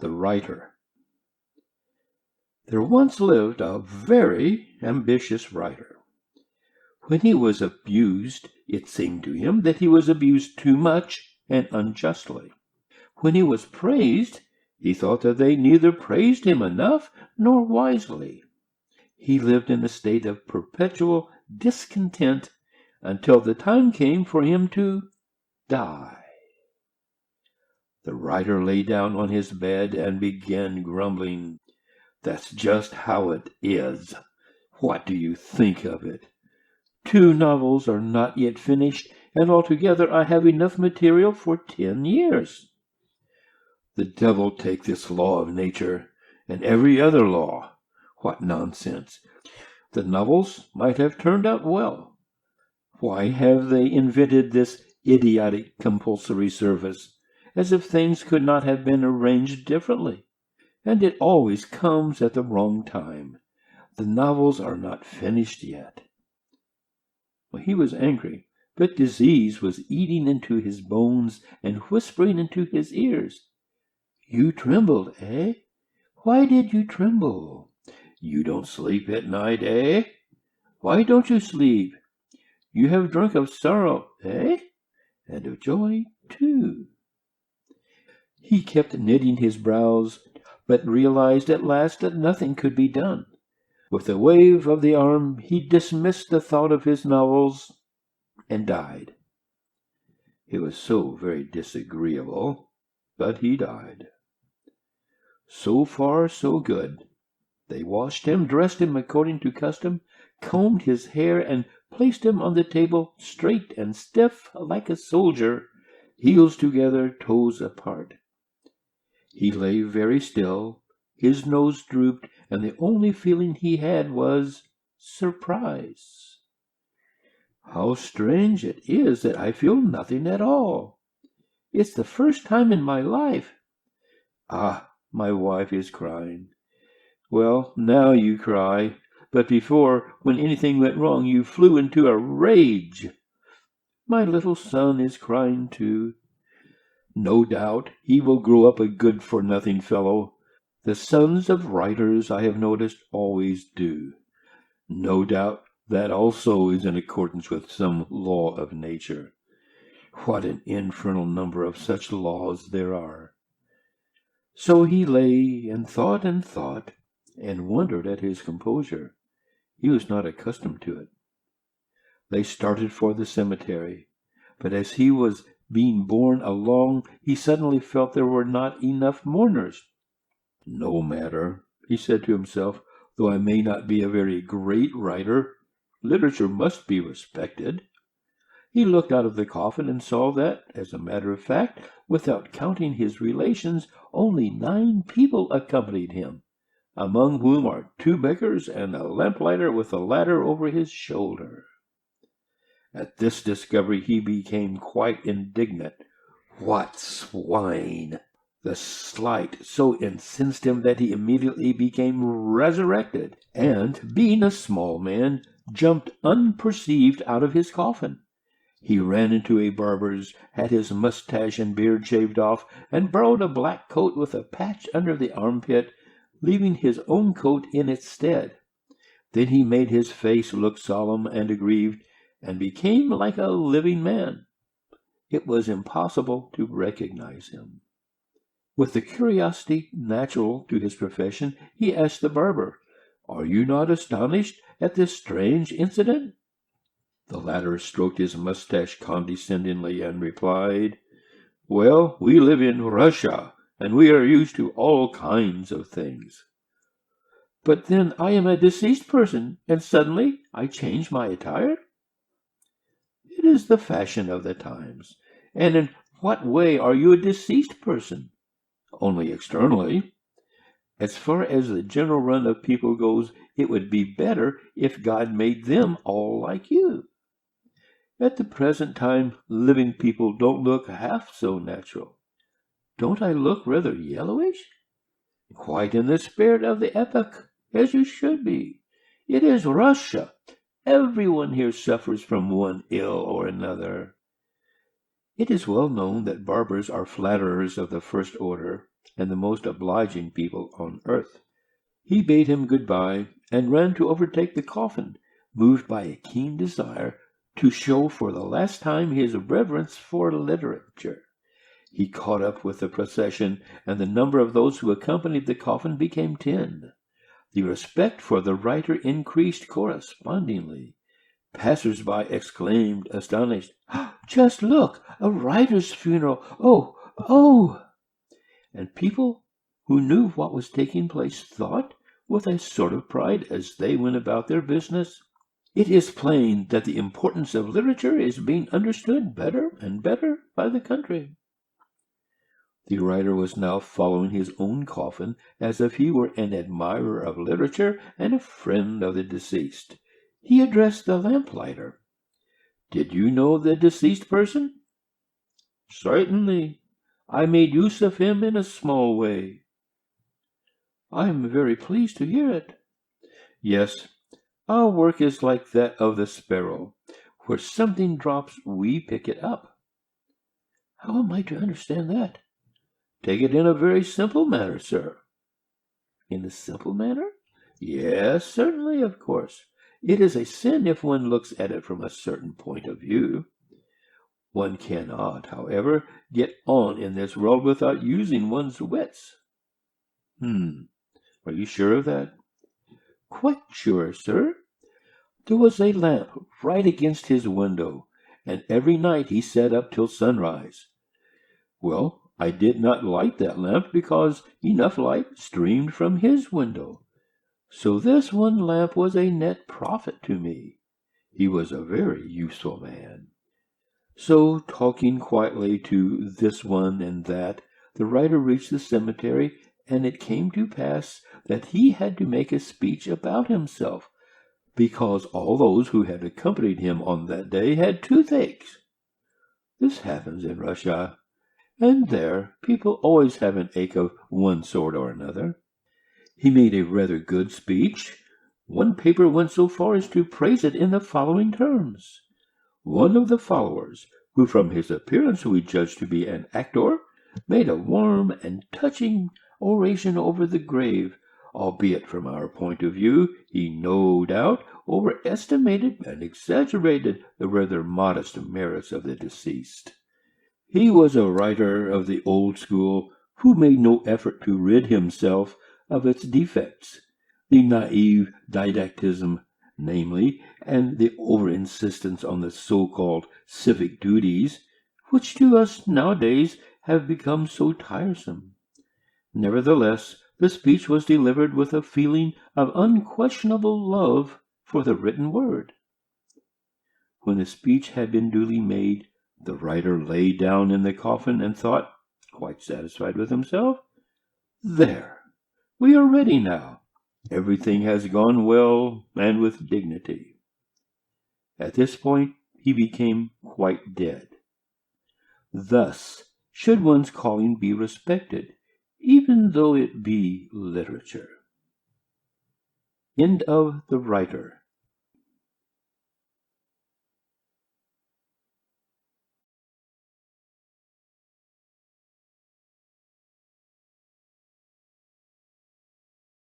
The writer. There once lived a very ambitious writer. When he was abused, it seemed to him that he was abused too much and unjustly. When he was praised, he thought that they neither praised him enough nor wisely. He lived in a state of perpetual discontent until the time came for him to die. The writer lay down on his bed and began grumbling. "That's just how it is. What do you think of it? 2 novels are not yet finished, and altogether I have enough material for 10 years. The devil take this law of nature, and every other law. What nonsense! The novels might have turned out well. Why have they invented this idiotic compulsory service, as if things could not have been arranged differently? And it always comes at the wrong time. The novels are not finished yet." Well, he was angry, but disease was eating into his bones and whispering into his ears. "You trembled, eh? Why did you tremble? You don't sleep at night, eh? Why don't you sleep? You have drunk of sorrow, eh? And of joy, too." He kept knitting his brows, but realized at last that nothing could be done. With a wave of the arm, he dismissed the thought of his novels and died. It was so very disagreeable, but he died. So far, so good. They washed him, dressed him according to custom, combed his hair, and placed him on the table straight and stiff like a soldier, heels together, toes apart. He lay very still, his nose drooped, and the only feeling he had was surprise. "How strange it is that I feel nothing at all. It's the first time in my life. Ah, my wife is crying. Well, now you cry, but before, when anything went wrong, you flew into a rage. My little son is crying too. No doubt he will grow up a good-for-nothing fellow. The sons of writers, I have noticed, always do. No doubt that also is in accordance with some law of nature. What an infernal number of such laws there are." So he lay and thought, and wondered at his composure. He was not accustomed to it. They started for the cemetery, but as he was being borne along, he suddenly felt there were not enough mourners. "No matter," he said to himself, "though I may not be a very great writer, literature must be respected." He looked out of the coffin and saw that, as a matter of fact, without counting his relations, only 9 people accompanied him, among whom are 2 beggars and a lamplighter with a ladder over his shoulder. At this discovery he became quite indignant. What swine! The slight so incensed him that he immediately became resurrected, and, being a small man, jumped unperceived out of his coffin. He ran into a barber's, had his mustache and beard shaved off, and borrowed a black coat with a patch under the armpit, leaving his own coat in its stead. Then he made his face look solemn and aggrieved, and became like a living man. It was impossible to recognize him. With the curiosity natural to his profession, he asked the barber, "Are you not astonished at this strange incident?" The latter stroked his mustache condescendingly and replied, "Well, we live in Russia, and we are used to all kinds of things." "But then I am a deceased person, and suddenly I change my attire?" "It is the fashion of the times. And in what way are you a deceased person?" "Only externally. As far as the general run of people goes, it would be better if God made them all like you. At the present time, living people don't look half so natural. Don't I look rather yellowish?" "Quite in the spirit of the epoch, as you should be. It is Russia. Everyone here suffers from one ill or another." It is well known that barbers are flatterers of the first order, and the most obliging people on earth. He bade him good-bye, and ran to overtake the coffin, moved by a keen desire to show for the last time his reverence for literature. He caught up with the procession, and the number of those who accompanied the coffin became 10. The respect for the writer increased correspondingly. Passers-by exclaimed, astonished, "Just look, a writer's funeral! Oh, oh!" And people who knew what was taking place thought, with a sort of pride as they went about their business, "It is plain that the importance of literature is being understood better and better by the country." The writer was now following his own coffin as if he were an admirer of literature and a friend of the deceased. He addressed the lamplighter. "Did you know the deceased person?" "Certainly. I made use of him in a small way." "I am very pleased to hear it." "Yes, our work is like that of the sparrow. Where something drops, we pick it up." "How am I to understand that?" "Take it in a very simple manner, sir." "In a simple manner?" "Yes, certainly, of course. It is a sin if one looks at it from a certain point of view. One cannot, however, get on in this world without using one's wits." Are you sure of that?" "Quite sure, sir. There was a lamp right against his window, and every night he sat up till sunrise." "Well, I did not light that lamp because enough light streamed from his window. So this one lamp was a net profit to me. He was a very useful man." So, talking quietly to this one and that, the writer reached the cemetery, and it came to pass that he had to make a speech about himself, because all those who had accompanied him on that day had toothaches. This happens in Russia, and there people always have an ache of one sort or another. He made a rather good speech. One paper went so far as to praise it in the following terms. One of the followers, who from his appearance we judged to be an actor, made a warm and touching oration over the grave, albeit from our point of view he no doubt overestimated and exaggerated the rather modest merits of the deceased. He was a writer of the old school who made no effort to rid himself of its defects, the naive didactism, namely, and the over-insistence on the so-called civic duties, which to us nowadays have become so tiresome. Nevertheless, the speech was delivered with a feeling of unquestionable love for the written word. When the speech had been duly made, the writer lay down in the coffin and thought, quite satisfied with himself, "There, we are ready now. Everything has gone well and with dignity." At this point he became quite dead. Thus should one's calling be respected, even though it be literature. End of The Writer.